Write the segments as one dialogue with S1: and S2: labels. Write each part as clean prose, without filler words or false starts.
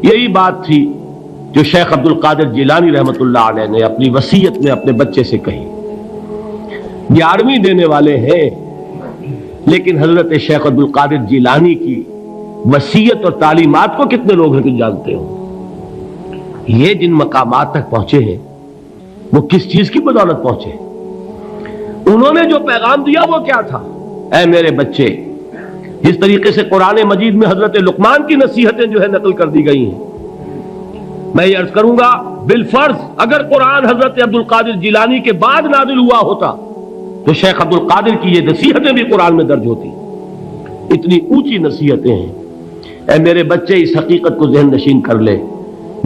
S1: یہی بات تھی جو شیخ عبد القادر جیلانی رحمۃ اللہ علیہ نے اپنی وصیت میں اپنے بچے سے کہی. 11ویں دینے والے ہیں، لیکن حضرت شیخ عبد القادر جیلانی کی وصیت اور تعلیمات کو کتنے لوگ ہیں کہ جانتے ہو؟ یہ جن مقامات تک پہنچے ہیں وہ کس چیز کی بدولت پہنچے؟ انہوں نے جو پیغام دیا وہ کیا تھا؟ اے میرے بچے، جس طریقے سے قرآن مجید میں حضرت لقمان کی نصیحتیں جو ہے نقل کر دی گئی ہیں، میں یہ عرض کروں گا بالفرض اگر قرآن حضرت عبد القادر جیلانی کے بعد نازل ہوا ہوتا تو شیخ عبد القادر کی یہ نصیحتیں بھی قرآن میں درج ہوتی. اتنی اونچی نصیحتیں ہیں. اے میرے بچے، اس حقیقت کو ذہن نشین کر لے،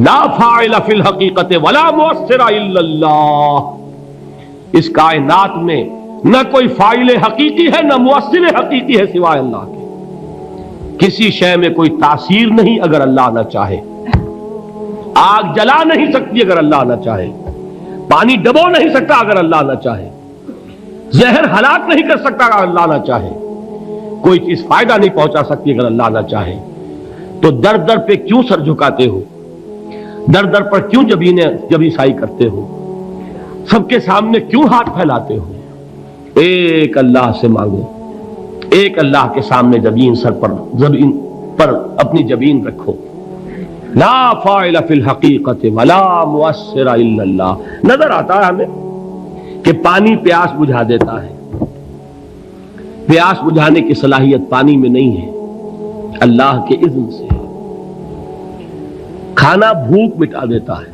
S1: لا فاعل فی الحقیقت ولا مؤثر الا اللہ. اس کائنات میں نہ کوئی فاعل حقیقی ہے نہ مؤثر حقیقی ہے سوائے اللہ کے. کسی شے میں کوئی تاثیر نہیں اگر اللہ نہ چاہے. آگ جلا نہیں سکتی اگر اللہ نہ چاہے. پانی ڈبو نہیں سکتا اگر اللہ نہ چاہے. زہر ہلاک نہیں کر سکتا اگر اللہ نہ چاہے. کوئی چیز فائدہ نہیں پہنچا سکتی اگر اللہ نہ چاہے. تو در در پہ کیوں سر جھکاتے ہو؟ در در پر کیوں جبیں سائی کرتے ہو؟ سب کے سامنے کیوں ہاتھ پھیلاتے ہو؟ ایک اللہ سے مانگو. ایک اللہ کے سامنے زمین پر اپنی جبین رکھو. لا فاعل فی الحقیقت ولا مؤثر الا اللہ. نظر آتا ہے ہمیں کہ پانی پیاس بجھا دیتا ہے. پیاس بجھانے کی صلاحیت پانی میں نہیں ہے، اللہ کے اذن سے. کھانا بھوک مٹا دیتا ہے.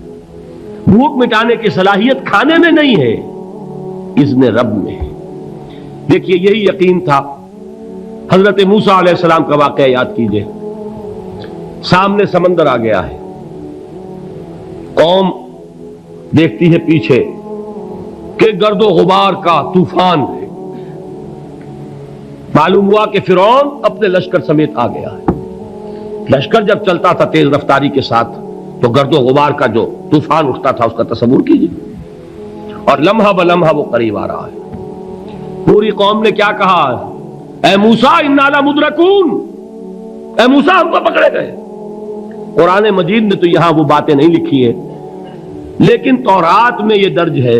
S1: بھوک مٹانے کی صلاحیت کھانے میں نہیں ہے، اذن رب میں ہے. دیکھیے یہی یقین تھا. حضرت موسیٰ علیہ السلام کا واقعہ یاد کیجئے. سامنے سمندر آ گیا ہے، قوم دیکھتی ہے پیچھے کہ گرد و غبار کا طوفان ہے. معلوم ہوا کہ فرعون اپنے لشکر سمیت آ گیا ہے. لشکر جب چلتا تھا تیز رفتاری کے ساتھ تو گرد و غبار کا جو طوفان اٹھتا تھا اس کا تصور کیجیے. اور لمحہ بلمحہ وہ قریب آ رہا ہے. پوری قوم نے کیا کہا؟ اے موسیٰ انا لمدرکون. اے موسیٰ ہم کو پکڑے گئے. قرآن مجید نے تو یہاں وہ باتیں نہیں لکھی ہیں، لیکن تورات میں یہ درج ہے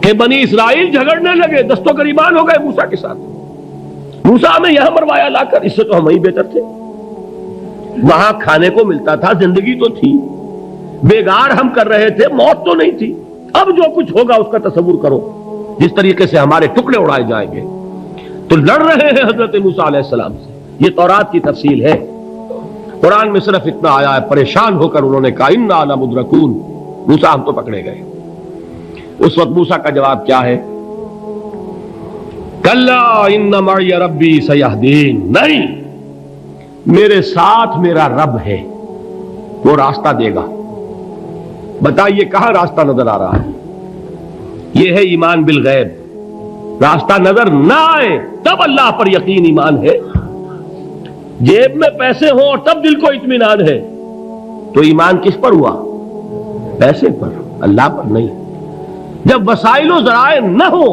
S1: کہ بنی اسرائیل جھگڑنے لگے، دست و گریبان ہو گئے موسیٰ کے ساتھ. موسیٰ ہمیں یہاں مروایا لا کر، اس سے تو ہم ہی بہتر تھے. وہاں کھانے کو ملتا تھا، زندگی تو تھی، بیگار ہم کر رہے تھے، موت تو نہیں تھی. اب جو کچھ ہوگا اس کا تصور کرو، جس طریقے سے ہمارے ٹکڑے اڑائے جائیں گے. تو لڑ رہے ہیں حضرت موسیٰ علیہ السلام سے. یہ تورات کی تفصیل ہے. قرآن میں صرف اتنا آیا ہے، پریشان ہو کر انہوں نے کہا انا لمدرکون. موسیٰ ہم تو پکڑے گئے. اس وقت موسیٰ کا جواب کیا ہے؟ کلا ان معی ربی سیہدین. نہیں، میرے ساتھ میرا رب ہے، وہ راستہ دے گا. بتائیے کہاں راستہ نظر آ رہا ہے؟ یہ ہے ایمان بالغیب. راستہ نظر نہ آئے تب اللہ پر یقین ایمان ہے. جیب میں پیسے ہوں اور تب دل کو اطمینان ہے تو ایمان کس پر ہوا؟ پیسے پر، اللہ پر نہیں. جب وسائل و ذرائع نہ ہو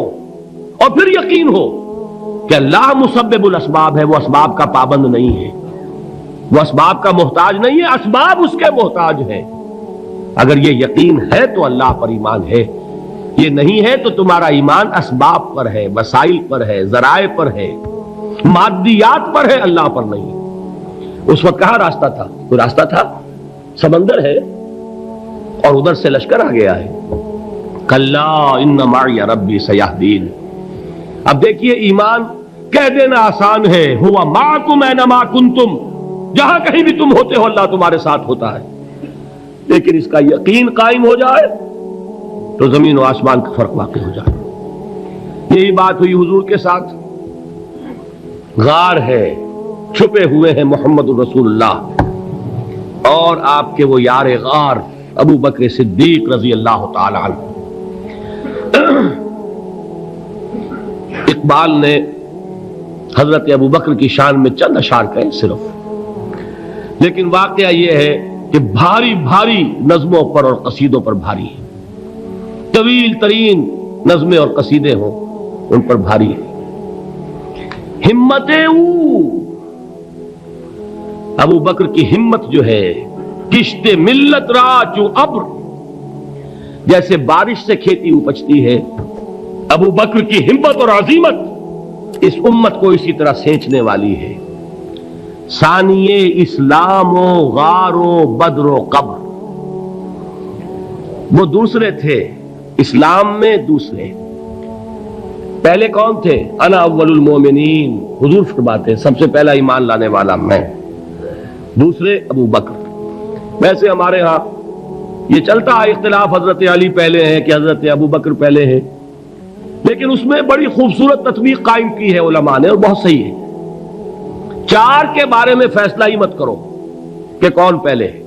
S1: اور پھر یقین ہو کہ اللہ مسبب الاسباب ہے، وہ اسباب کا پابند نہیں ہے، وہ اسباب کا محتاج نہیں ہے، اسباب اس کے محتاج ہیں. اگر یہ یقین ہے تو اللہ پر ایمان ہے. یہ نہیں ہے تو تمہارا ایمان اسباب پر ہے، وسائل پر ہے، ذرائع پر ہے، مادیات پر ہے، اللہ پر نہیں. اس وقت کہاں راستہ تھا؟ کوئی راستہ تھا؟ سمندر ہے اور ادھر سے لشکر آ گیا ہے. کلا ان معی ربی سیہدین. اب دیکھیے ایمان کہہ دینا آسان ہے، ہوا معکم اینما کنتم. جہاں کہیں بھی تم ہوتے ہو اللہ تمہارے ساتھ ہوتا ہے. لیکن اس کا یقین قائم ہو جائے تو زمین و آسمان کا فرق واقع ہو جائے. یہی بات ہوئی حضور کے ساتھ. غار ہے، چھپے ہوئے ہیں محمد الرسول اللہ اور آپ کے وہ یار غار ابو بکر صدیق رضی اللہ تعالی عنہ. اقبال نے حضرت ابو بکر کی شان میں چند اشعار کہے صرف، لیکن واقعہ یہ ہے کہ بھاری بھاری نظموں پر اور قصیدوں پر بھاری ہے. طویل ترین نظمیں اور قصیدے ہوں ان پر بھاری ہے. ہمت او ابو بکر کی ہمت جو ہے، کشت ملت را چو ابر، جیسے بارش سے کھیتی اپجتی ہے، ابو بکر کی ہمت اور عزیمت اس امت کو اسی طرح سینچنے والی ہے۔ ثانیے اسلام و غار و بدر و قبر، وہ دوسرے تھے اسلام میں، دوسرے پہلے کون تھے؟ انا اول المومنین، حضور فرماتے ہیں سب سے پہلا ایمان لانے والا میں، دوسرے ابو بکر۔ ویسے ہمارے ہاں یہ چلتا ہے اختلاف، حضرت علی پہلے ہیں کہ حضرت ابو بکر پہلے ہیں، لیکن اس میں بڑی خوبصورت تطبیق قائم کی ہے علماء نے، اور بہت صحیح ہے۔ چار کے بارے میں فیصلہ ہی مت کرو کہ کون پہلے ہے،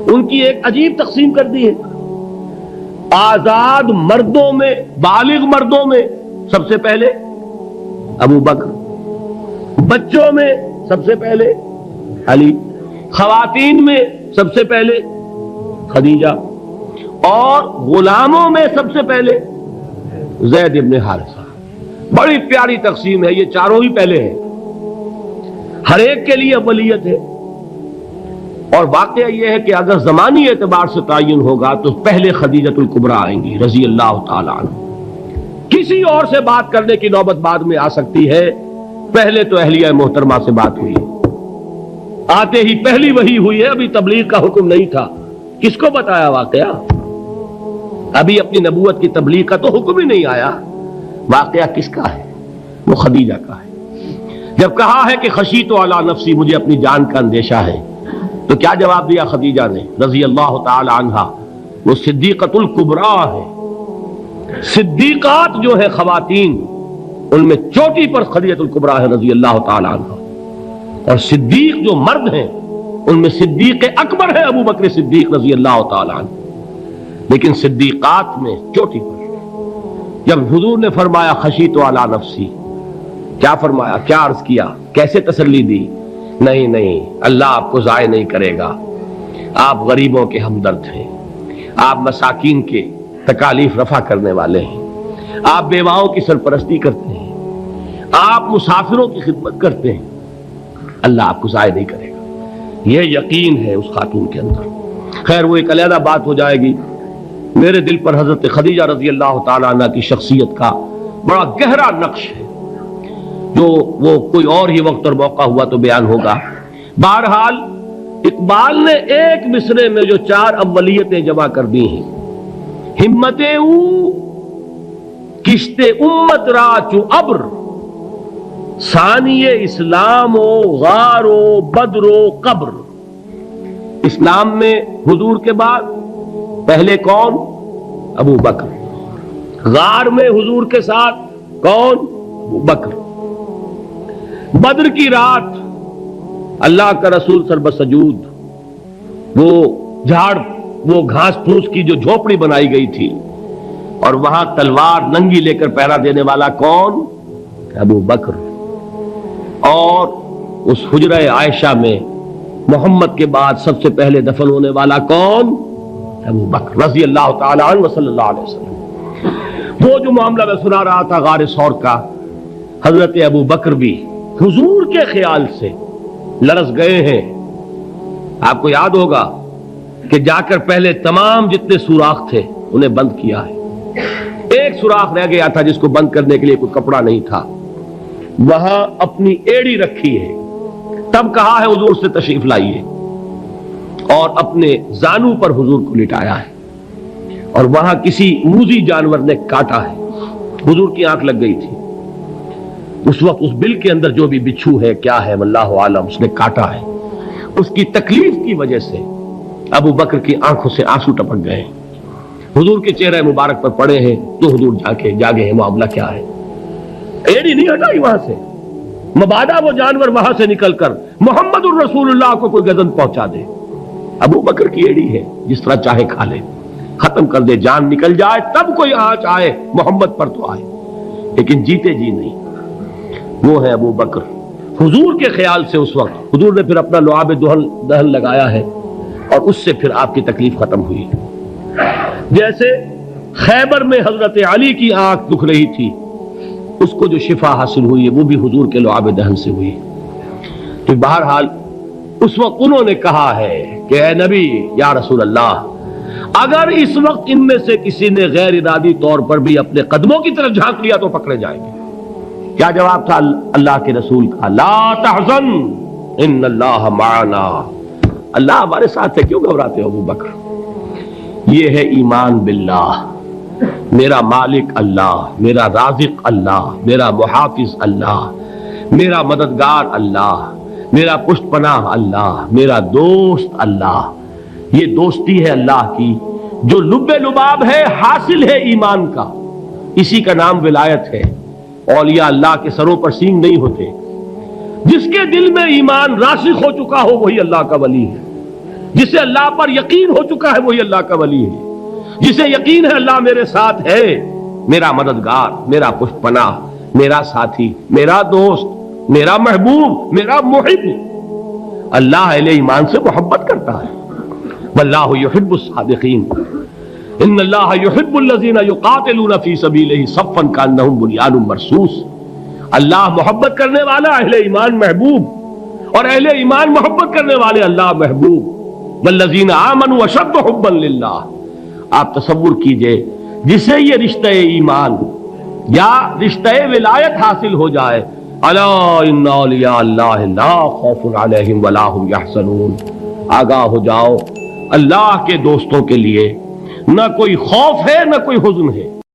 S1: ان کی ایک عجیب تقسیم کر دی ہے۔ آزاد مردوں میں، بالغ مردوں میں سب سے پہلے ابو بکر، بچوں میں سب سے پہلے علی، خواتین میں سب سے پہلے خدیجہ، اور غلاموں میں سب سے پہلے زید ابن حارثہ۔ بڑی پیاری تقسیم ہے، یہ چاروں ہی پہلے ہیں، ہر ایک کے لیے اولیت ہے۔ اور واقعہ یہ ہے کہ اگر زمانی اعتبار سے تعین ہوگا تو پہلے خدیجۃ الکبریٰ آئیں گی رضی اللہ تعالی عنہ، کسی اور سے بات کرنے کی نوبت بعد میں آ سکتی ہے، پہلے تو اہلیہ محترمہ سے بات ہوئی، آتے ہی پہلی وحی ہوئی ہے، ابھی تبلیغ کا حکم نہیں تھا۔ کس کو بتایا واقعہ؟ ابھی اپنی نبوت کی تبلیغ کا تو حکم ہی نہیں آیا۔ واقعہ کس کا ہے؟ وہ خدیجہ کا ہے۔ جب کہا ہے کہ خشیت علی نفسی، مجھے اپنی جان کا اندیشہ ہے، تو کیا جواب دیا خدیجہ نے رضی اللہ تعالی عنہا؟ وہ صدیقۃ الکبریٰ ہے۔ صدیقات جو ہے خواتین، ان میں چوٹی پر خدیجۃ الکبریٰ ہے رضی اللہ تعالی عنہا، اور صدیق جو مرد ہیں ان میں صدیق اکبر ہے ابو بکر صدیق رضی اللہ تعالی عنہ، لیکن صدیقات میں چوٹی پر۔ جب حضور نے فرمایا خشیت علی نفسی، کیا فرمایا؟ کیا عرض کیا؟ کیسے تسلی دی؟ نہیں، اللہ آپ کو ضائع نہیں کرے گا، آپ غریبوں کے ہمدرد ہیں، آپ مساکین کے تکالیف رفع کرنے والے ہیں، آپ بیواؤں کی سرپرستی کرتے ہیں، آپ مسافروں کی خدمت کرتے ہیں، اللہ آپ کو ضائع نہیں کرے گا۔ یہ یقین ہے اس خاتون کے اندر۔ خیر وہ ایک علیحدہ بات ہو جائے گی۔ میرے دل پر حضرت خدیجہ رضی اللہ تعالی عنہ کی شخصیت کا بڑا گہرا نقش ہے، جو وہ کوئی اور ہی وقت اور موقع ہوا تو بیان ہوگا۔ بہرحال اقبال نے ایک مصرے میں جو چار اولیتیں جمع کر دی ہیں، ہمت او کشت امت را چو ابر، ثانی اسلام و غار و بدر و قبر۔ اسلام میں حضور کے بعد پہلے کون؟ ابو بکر۔ غار میں حضور کے ساتھ کون؟ ابو بکر۔ بدر کی رات اللہ کا رسول سربسجود، وہ جھاڑ، وہ گھاس پھوس کی جو جھوپڑی بنائی گئی تھی، اور وہاں تلوار ننگی لے کر پہرا دینے والا کون؟ ابو بکر۔ اور اس حجرہ عائشہ میں محمد کے بعد سب سے پہلے دفن ہونے والا کون؟ ابو بکر رضی اللہ تعالی عنہ وصلی اللہ علیہ وسلم۔ وہ جو معاملہ میں سنا رہا تھا غار ثور کا، حضرت ابو بکر بھی حضور کے خیال سے لرز گئے ہیں۔ آپ کو یاد ہوگا کہ جا کر پہلے تمام جتنے سوراخ تھے انہیں بند کیا ہے، ایک سوراخ رہ گیا تھا جس کو بند کرنے کے لیے کوئی کپڑا نہیں تھا، وہاں اپنی ایڑی رکھی ہے، تب کہا ہے حضور سے تشریف لائیے، اور اپنے زانو پر حضور کو لٹایا ہے، اور وہاں کسی موذی جانور نے کاٹا ہے، حضور کی آنکھ لگ گئی تھی، اس وقت اس بل کے اندر جو بھی بچھو ہے کیا ہے واللہ عالم، اس نے کاٹا ہے، اس کی تکلیف کی وجہ سے ابو بکر کی آنکھوں سے آنسو ٹپک گئے، حضور کے چہرے مبارک پر پڑے ہیں، تو حضور جاگے ہیں، معاملہ کیا ہے؟ ایڑی نہیں ہٹائی وہاں سے، مبادا وہ جانور وہاں سے نکل کر محمد الرسول اللہ کو کوئی گزن پہنچا دے، ابو بکر کی ایڑی ہے، جس طرح چاہے کھا لے، ختم کر دے، جان نکل جائے تب کوئی آنچ آئے محمد پر تو آئے، لیکن جیتے جی نہیں۔ وہ ہے ابو بکر۔ حضور کے خیال سے اس وقت حضور نے پھر اپنا لعاب دہن لگایا ہے، اور اس سے پھر آپ کی تکلیف ختم ہوئی۔ جیسے خیبر میں حضرت علی کی آنکھ دکھ رہی تھی، اس کو جو شفا حاصل ہوئی ہے وہ بھی حضور کے لعاب دہن سے ہوئی۔ تو بہرحال اس وقت انہوں نے کہا ہے کہ اے نبی یا رسول اللہ، اگر اس وقت ان میں سے کسی نے غیر ارادی طور پر بھی اپنے قدموں کی طرف جھانک لیا تو پکڑے جائیں گے۔ کیا جواب تھا اللہ کے رسول کا؟ لا تحزن ان اللہ معنا، اللہ ہمارے ساتھ ہے، کیوں گھبراتے ہو ابو بکر؟ یہ ہے ایمان باللہ، میرا مالک اللہ، میرا رازق اللہ، میرا محافظ اللہ، میرا مددگار اللہ، میرا پشت پناہ اللہ، میرا دوست اللہ۔ یہ دوستی ہے اللہ کی جو لب لباب ہے، حاصل ہے ایمان کا، اسی کا نام ولایت ہے۔ اولیاء اللہ کے سروں پر سینگ نہیں ہوتے، جس کے دل میں ایمان راسخ ہو چکا ہو وہی اللہ کا ولی ہے، جسے اللہ پر یقین ہو چکا ہے وہی اللہ کا ولی ہے، جسے یقین ہے اللہ میرے ساتھ ہے، میرا مددگار، میرا پشت پناہ، میرا ساتھی، میرا دوست، میرا محبوب، میرا محب۔ اللہ اہل ایمان سے محبت کرتا ہے۔ واللہ یحب الصادقین، ان اللہ یحب الذین یقاتلون فی سبیلہ صفا کانہم بنیان مرصوص۔ اللہ محبت کرنے والا، اہل ایمان محبوب، اور اہل ایمان محبت کرنے والے اللہ محبوب۔ والذین آمنوا اشد حبا للہ۔ آپ تصور کیجئے جسے یہ رشتہ ایمان یا رشتہ ولایت حاصل ہو جائے، الا ان اولیاء اللہ لا خوف علیہم ولا هم یحزنون، آگاہ ہو جاؤ، اللہ کے دوستوں کے لیے نہ کوئی خوف ہے نہ کوئی حزن ہے۔